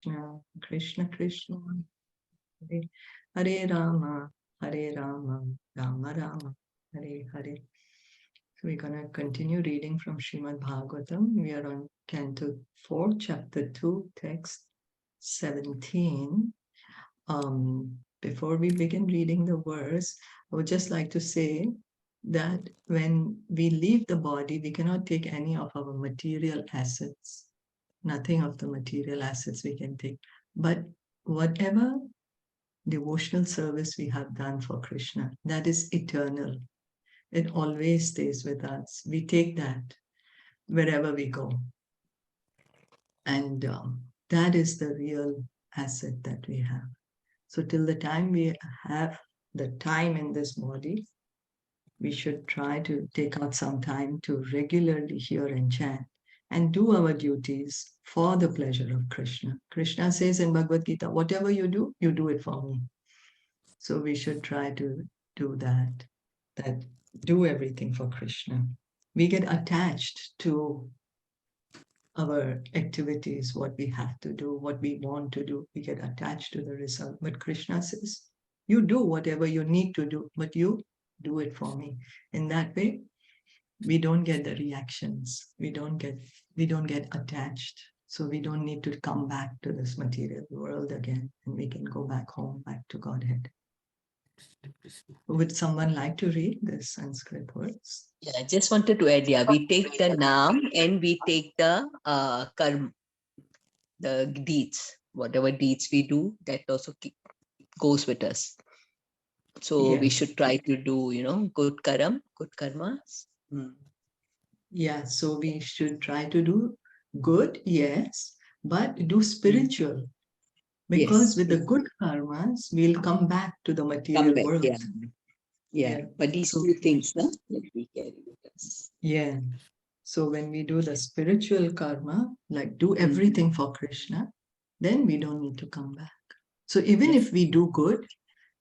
Krishna, Krishna Krishna, Hare Hare Rama, Hare Rama, Rama Rama, Hare Hare. So we're going to continue reading from Srimad Bhagavatam. We are on Canto 4, Chapter 2, Text 17. Before we begin reading the verse, I would just like to say that when we leave the body, we cannot take any of our material assets. Nothing of the material assets we can take. But whatever devotional service we have done for Krishna, that is eternal. It always stays with us. We take that wherever we go. And that is the real asset that we have. So till the time we have the time in this body, we should try to take out some time to regularly hear and chant and do our duties for the pleasure of Krishna. Krishna says in Bhagavad Gita, whatever you do it for me. So we should try to do that do everything for Krishna. We get attached to our activities, what we have to do, what we want to do. We get attached to the result. But Krishna says, you do whatever you need to do, but you do it for me. In that way, we don't get the reactions. We don't get attached. So we don't need to come back to this material world again, and we can go back home, back to Godhead. Would someone like to read the Sanskrit words? Yeah, I just wanted to add, we take the naam and we take the karma, the deeds, whatever deeds we do, that also goes with us. So we should try to do, good karmas. Yeah, so we should try to do good, yes, but do spiritual. Because with the good karmas, we'll come back to the material world. Yeah. But these two things, that we carry with us. Yeah. So when we do the spiritual karma, like do everything for Krishna, then we don't need to come back. So even if we do good,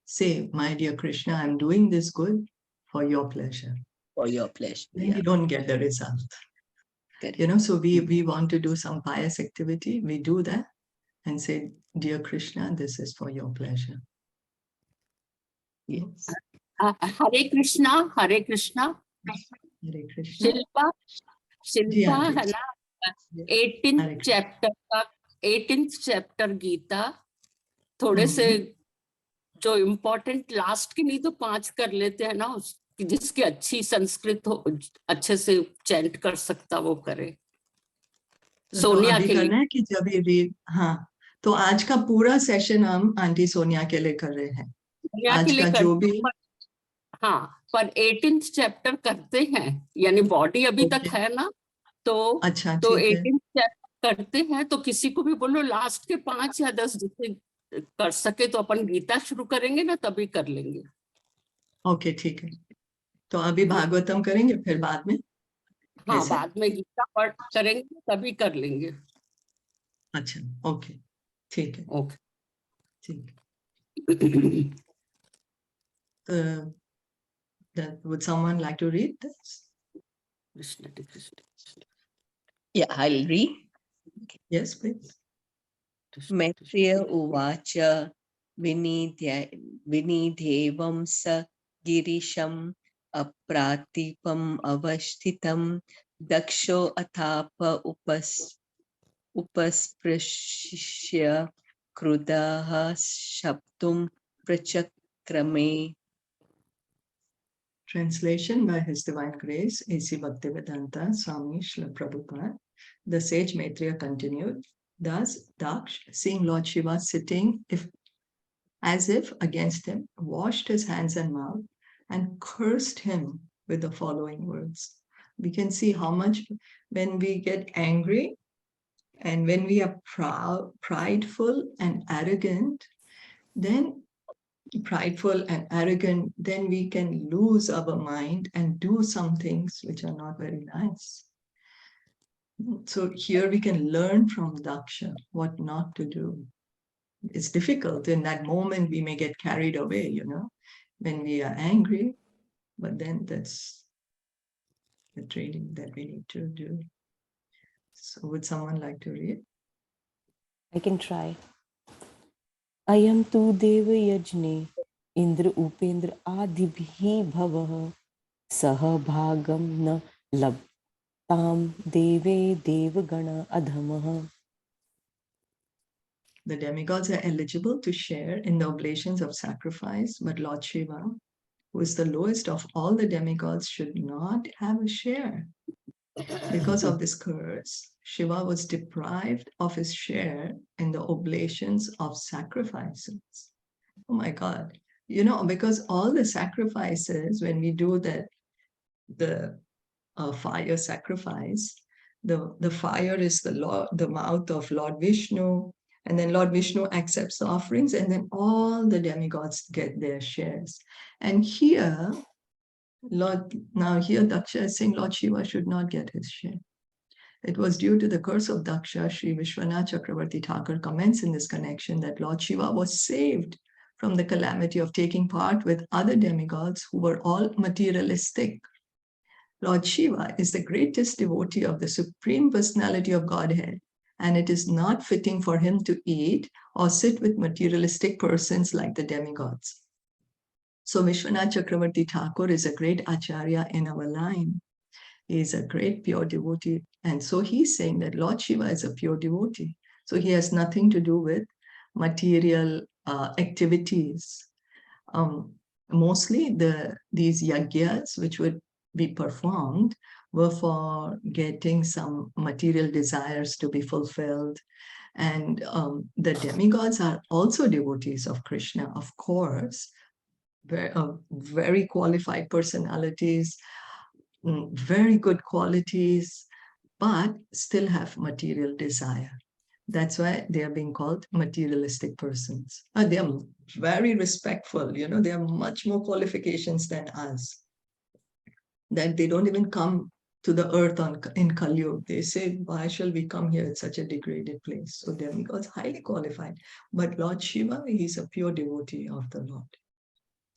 say, my dear Krishna, I'm doing this good for your pleasure. For your pleasure. Then you don't get the result. So we want to do some pious activity, we do that and say, dear Krishna, this is for your pleasure. Yes. Hare Krishna, Hare Krishna. Hare Krishna. Shilpa है ना 18th chapter Gita थोड़े से जो important last के नहीं तो 5 कर लेते हैं ना, जिसकी अच्छी संस्कृत हो, अच्छे से चैंट कर सकता वो करे. सोनिया के लिए कि जब ये रीड, हाँ, तो आज का पूरा सेशन हम आंटी सोनिया के लिए कर रहे हैं. आज का जो भी, हाँ, पर 18th चैप्टर करते हैं, यानी बॉडी अभी तक है ना, तो अच्छा, तो 18th चैप्टर करते हैं. तो किसी को भी बोलो लास्ट के 5 या 10 जितने कर सके तो अपन गीता शुरू करेंगे ना, तभी कर लेंगे. ओके, ठीक है. तो अभी भागवतम करेंगे, फिर बाद में, हाँ, बाद में गीता पढ़ करेंगे, तभी कर लेंगे. अच्छा, ओके, ठीक है. ओके, ठीक. Would someone like to read this? Yeah, I'll read. Yes, please. Maitreya uvacha vinidhevam sa girisham apratipam avashtitam daksho athapa upasprishya krudaha shaptum prachakrame. Translation by His Divine Grace, A.C. Bhaktivedanta Swami Srila Prabhupada. The sage Maitreya continued, thus Daksh, seeing Lord Shiva sitting as if against him, washed his hands and mouth and cursed him with the following words. We can see how much when we get angry and when we are prideful and arrogant, then we can lose our mind and do some things which are not very nice. So here we can learn from Daksha what not to do. It's difficult. In that moment, we may get carried away, when we are angry, but then that's the training that we need to do. So would someone like to read? I can try. Ayam tu deva yajne Indra upendra adibhi bhavah Saha bhagam na labtam deve devagana adhamaha. The demigods are eligible to share in the oblations of sacrifice, but Lord Shiva, who is the lowest of all the demigods, should not have a share. Because of this curse, Shiva was deprived of his share in the oblations of sacrifices. Oh my God. You know, because all the sacrifices, when we do that, the fire sacrifice, the fire is the mouth of Lord Vishnu, and then Lord Vishnu accepts the offerings, and then all the demigods get their shares. And here, here Daksha is saying Lord Shiva should not get his share. It was due to the curse of Daksha, Sri Vishwanath Chakravarti Thakur comments in this connection that Lord Shiva was saved from the calamity of taking part with other demigods who were all materialistic. Lord Shiva is the greatest devotee of the Supreme Personality of Godhead, and it is not fitting for him to eat or sit with materialistic persons like the demigods. So Vishwanath Chakravarti Thakur is a great acharya in our line. He is a great pure devotee. And so he's saying that Lord Shiva is a pure devotee. So he has nothing to do with material activities. Mostly these yagyas, which would be performed, were for getting some material desires to be fulfilled. And the demigods are also devotees of Krishna, of course, very qualified personalities, very good qualities, but still have material desire. That's why they are being called materialistic persons. They are very respectful, you know, they have much more qualifications than us. That they don't even come to the earth in Kali Yuga. They say, why shall we come here? It's such a degraded place. So demigods highly qualified. But Lord Shiva, he's a pure devotee of the Lord.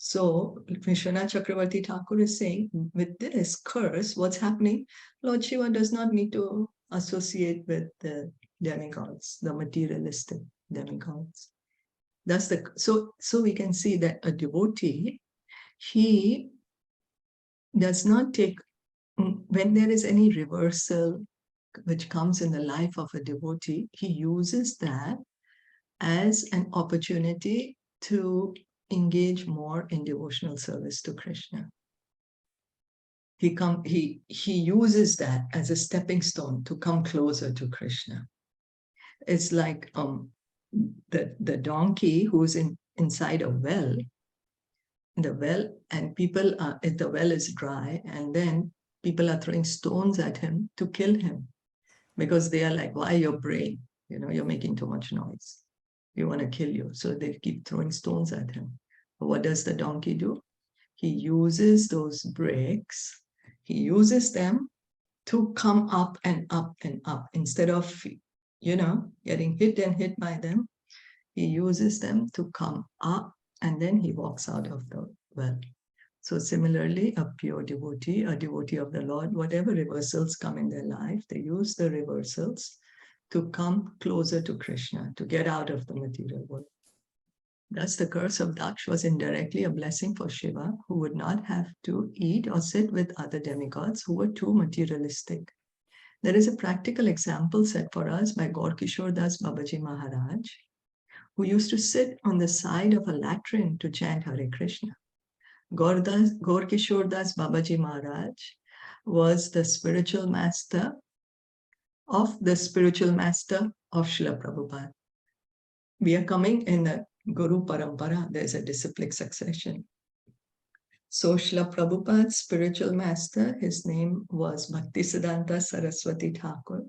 So Vishwanath Chakravarti Thakur is saying, with this curse, what's happening? Lord Shiva does not need to associate with the demigods, the materialistic demigods. That's so we can see that a devotee, he does not take, when there is any reversal which comes in the life of a devotee, he uses that as an opportunity to engage more in devotional service to Krishna. He uses that as a stepping stone to come closer to Krishna. It's like the donkey who's inside a well, and people if the well is dry, and then people are throwing stones at him to kill him because they are like, why you're braying? You know, you're making too much noise. We want to kill you. So they keep throwing stones at him. But what does the donkey do? He uses those bricks, he uses them to come up and up and up. Instead of, you know, getting hit and hit by them, he uses them to come up, and then he walks out of the well. So similarly, a pure devotee, a devotee of the Lord, whatever reversals come in their life, they use the reversals to come closer to Krishna, to get out of the material world. Thus, the curse of Daksh was indirectly a blessing for Shiva, who would not have to eat or sit with other demigods who were too materialistic. There is a practical example set for us by Gaur Kishore Das Babaji Maharaj, who used to sit on the side of a latrine to chant Hare Krishna. Gaur Kishore Das Babaji Maharaj was the spiritual master of Srila Prabhupada. We are coming in the Guru Parampara, there's a disciplic succession. So Srila Prabhupada's spiritual master, his name was Bhaktisiddhanta Saraswati Thakur,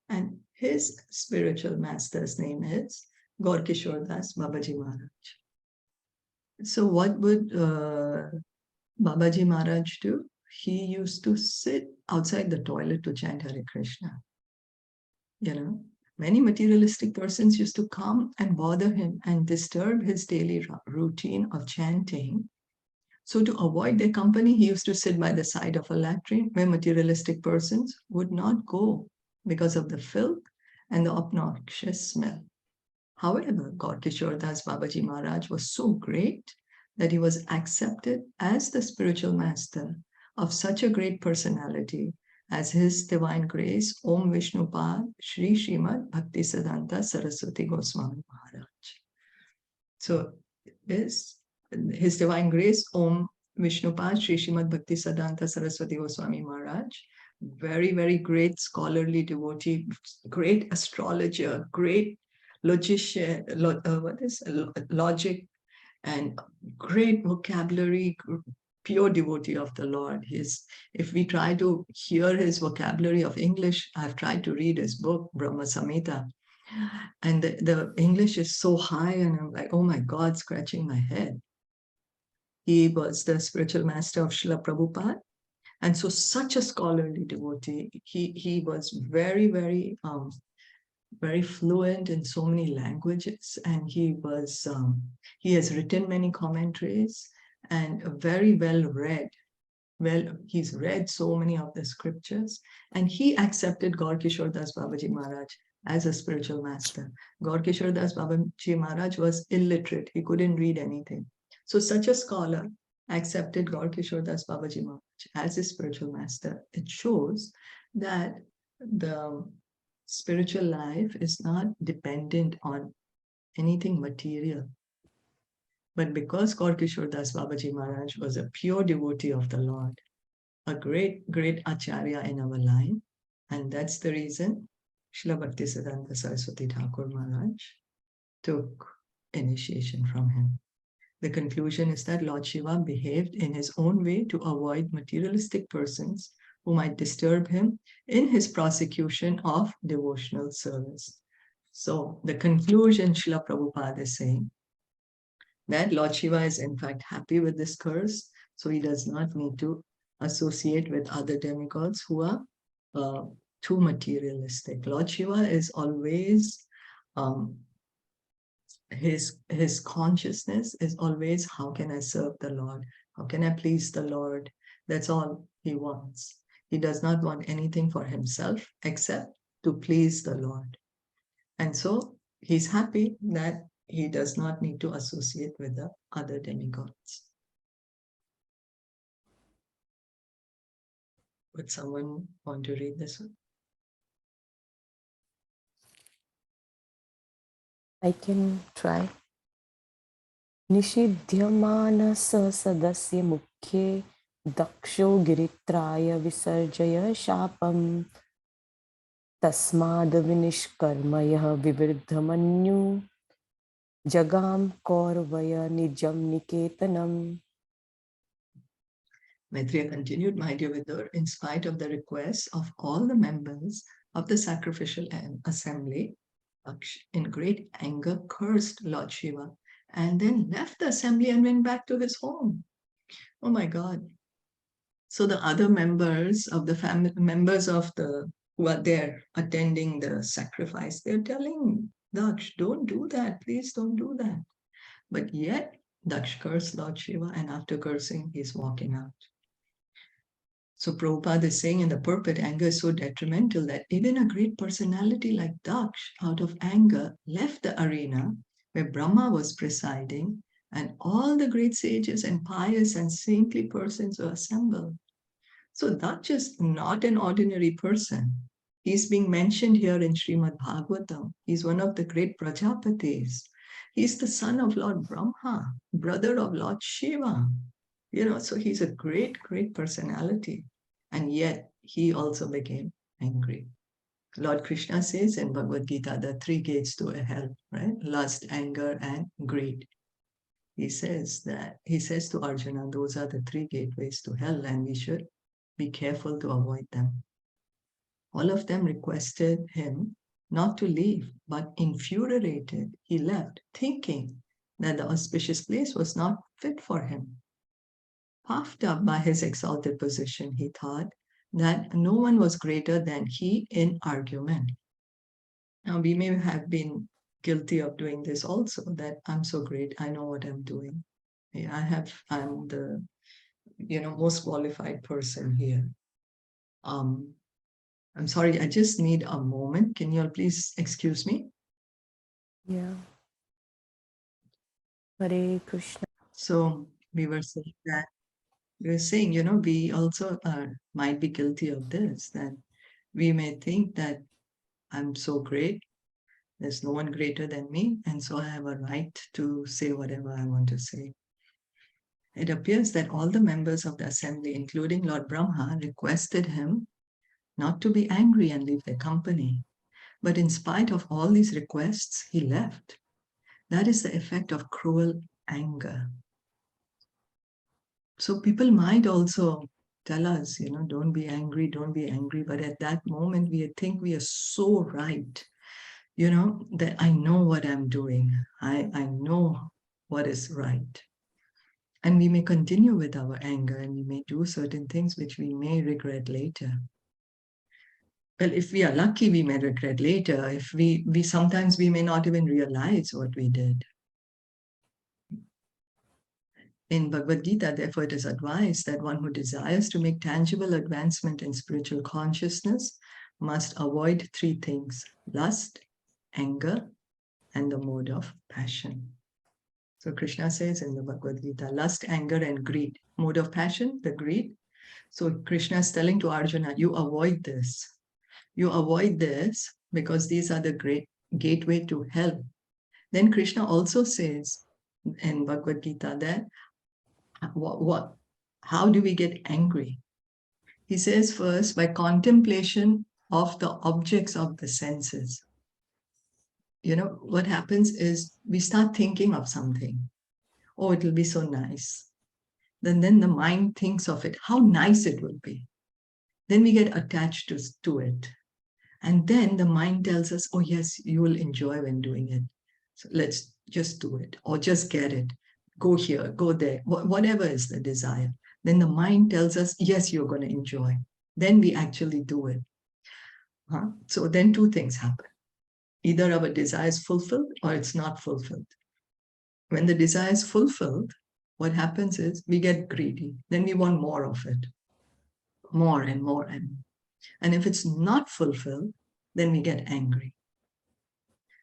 and his spiritual master's name is Gaur Kishore Das Babaji Maharaj. So what would Babaji Maharaj do? He used to sit outside the toilet to chant Hare Krishna. You know, many materialistic persons used to come and bother him and disturb his daily routine of chanting. So to avoid their company, he used to sit by the side of a latrine where materialistic persons would not go because of the filth and the obnoxious smell. However, God Kishore Das Babaji Maharaj was so great that he was accepted as the spiritual master of such a great personality as His Divine Grace Om Vishnupad Shri Srimad Bhaktisiddhanta Saraswati Goswami Maharaj. So His Divine Grace Om Vishnupad Shri Srimad Bhaktisiddhanta Saraswati Goswami Maharaj, very, very great scholarly devotee, great astrologer, great logician, logic, and great vocabulary, pure devotee of the Lord. If we try to hear his vocabulary of English, I've tried to read his book, Brahma Samhita, and the English is so high, and I'm like, oh my God, scratching my head. He was the spiritual master of Srila Prabhupada, and so such a scholarly devotee. He was very, very, very fluent in so many languages, and he has written many commentaries and very well read. Well, he's read so many of the scriptures, and he accepted Gaur Kishore Das Babaji Maharaj as a spiritual master. Gaur Kishore Das Babaji Maharaj was illiterate. He couldn't read anything. So such a scholar accepted Gaur Kishore Das Babaji Maharaj as his spiritual master. It shows that the spiritual life is not dependent on anything material. But because Gaur Kishore Das Babaji Maharaj was a pure devotee of the Lord, a great, great acharya in our line, and that's the reason Srila Bhaktisiddhanta Saraswati Thakur Maharaj took initiation from him. The conclusion is that Lord Shiva behaved in his own way to avoid materialistic persons who might disturb him in his prosecution of devotional service. So the conclusion Srila Prabhupada is saying that Lord Shiva is in fact happy with this curse, so he does not need to associate with other demigods who are too materialistic. Lord Shiva is always, his consciousness is always, how can I serve the Lord? How can I please the Lord? That's all he wants. He does not want anything for himself except to please the Lord. And so he's happy that he does not need to associate with the other demigods. Would someone want to read this one? I can try. निषिध्यमानस सदस्य मुख्ये दक्षो गिरित्राय विसर्जय शापम तस्माद् विनिष्कर्म यः विवृद्धमन्यु जगाम कौरवय निजम निकेतनम. Maitreya continued, my dear Vidur, in spite of the requests of all the members of the sacrificial assembly, in great anger cursed Lord Shiva and then left the assembly and went back to his home. Oh my God. So the other members of the family, who are there attending the sacrifice, they're telling Daksh, don't do that, please don't do that. But yet Daksh cursed Lord Shiva, and after cursing, he's walking out. So Prabhupada is saying in the purport, anger is so detrimental that even a great personality like Daksh, out of anger, left the arena where Brahma was presiding, and all the great sages and pious and saintly persons were assembled. So Daksh is not an ordinary person. He's being mentioned here in Srimad Bhagavatam. He's one of the great Prajapatis. He's the son of Lord Brahma, brother of Lord Shiva. So he's a great, great personality. And yet he also became angry. Lord Krishna says in Bhagavad Gita, the three gates to hell, right? Lust, anger, and greed. He says to Arjuna, those are the three gateways to hell, and we should be careful to avoid them. All of them requested him not to leave, but infuriated, he left, thinking that the auspicious place was not fit for him. Puffed up by his exalted position, he thought that no one was greater than he in argument. Now, we may have been guilty of doing this also, that I'm so great, I know what I'm doing. I'm the most qualified person here. I'm sorry, I just need a moment. Can you all please excuse me? Yeah. Hare Krishna. So we were saying that, we also might be guilty of this, that we may think that I'm so great, there's no one greater than me, and so I have a right to say whatever I want to say. It appears that all the members of the assembly, including Lord Brahma, requested him not to be angry and leave their company. But in spite of all these requests, he left. That is the effect of cruel anger. So people might also tell us, don't be angry, don't be angry. But at that moment, we think we are so right, that I know what I'm doing. I know what is right. And we may continue with our anger, and we may do certain things which we may regret later. Well, if we are lucky, we may regret later. If we sometimes we may not even realize what we did. In Bhagavad Gita, therefore, it is advised that one who desires to make tangible advancement in spiritual consciousness must avoid three things: lust, anger, and the mode of passion. So Krishna says in the Bhagavad Gita, lust, anger, and greed. Mode of passion, the greed. So Krishna is telling to Arjuna, you avoid this. You avoid this because these are the great gateway to hell. Then Krishna also says in Bhagavad Gita that how do we get angry? He says first by contemplation of the objects of the senses. What happens is we start thinking of something. Oh, it will be so nice. Then the mind thinks of it, how nice it will be. Then we get attached to it. And then the mind tells us, oh yes, you will enjoy when doing it. So let's just do it, or just get it. Go here, go there, whatever is the desire. Then the mind tells us, yes, you're going to enjoy. Then we actually do it. So then two things happen. Either our desire is fulfilled or it's not fulfilled. When the desire is fulfilled, what happens is we get greedy. Then we want more of it. More and more and more. And if it's not fulfilled, then we get angry.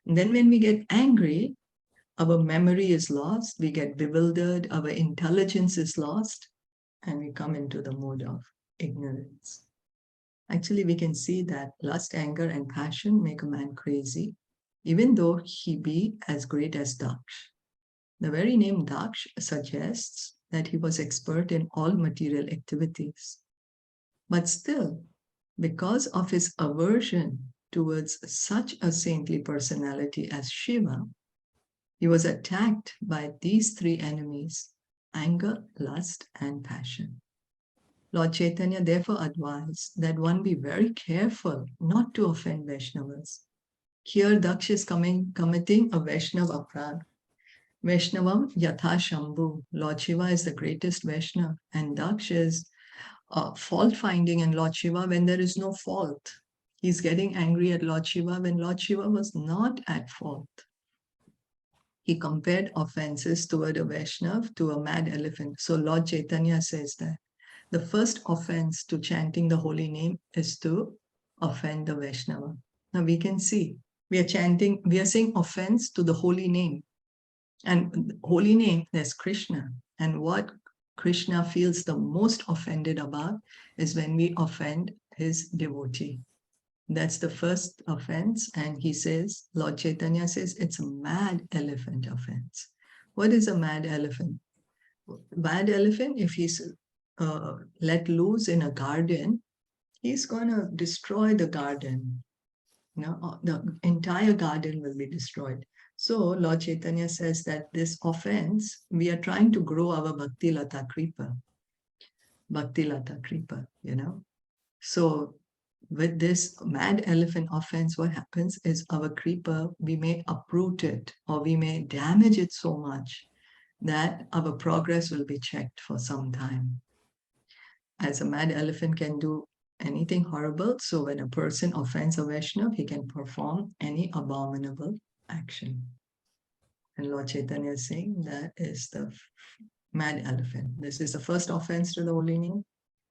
And then when we get angry, our memory is lost, we get bewildered, our intelligence is lost, and we come into the mode of ignorance. Actually, we can see that lust, anger, and passion make a man crazy, even though he be as great as Daksh. The very name Daksh suggests that he was expert in all material activities. But still, because of his aversion towards such a saintly personality as Shiva, he was attacked by these three enemies: anger, lust, and passion. Lord Chaitanya therefore advised that one be very careful not to offend Vaishnavas. Here Daksh is committing a Vaishnava aparad. Vaishnavam yatha Shambhu. Lord Shiva is the greatest Vaishnava, and Daksh is fault finding in Lord Shiva when there is no fault. He's getting angry at Lord Shiva when Lord Shiva was not at fault. He compared offenses toward a Vaishnava to a mad elephant. So Lord Chaitanya says that the first offense to chanting the holy name is to offend the Vaishnava. Now we can see, we are saying offense to the holy name. And holy name, there's Krishna. And what Krishna feels the most offended about is when we offend his devotee. That's the first offense. And he says, Lord Chaitanya says, it's a mad elephant offense. What is a mad elephant? Mad elephant, if he's let loose in a garden, he's going to destroy the garden. The entire garden will be destroyed. So Lord Chaitanya says that this offense, we are trying to grow our Bhakti Lata Kripa. Bhakti Lata Kripa, So with this mad elephant offense, what happens is our Kripa, we may uproot it or we may damage it so much that our progress will be checked for some time. As a mad elephant can do anything horrible, so when a person offends a Vaishnava, he can perform any abominable action. And Lord Chaitanya is saying that is the mad elephant. This is the first offense to the holy name,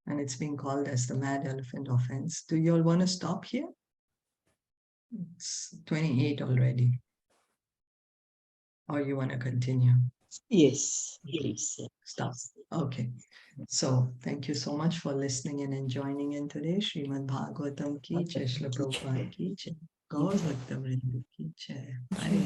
and it's being called as the mad elephant offense. Do you all want to stop here? It's 28 already. or you want to continue? Yes. Yes. Stop. Okay. So thank you so much for listening and joining in today. Srimad Bhagavatam ki jai, Srila Prabhupada ki jai, Gaur Bhakta Vrinda ki jai. Hare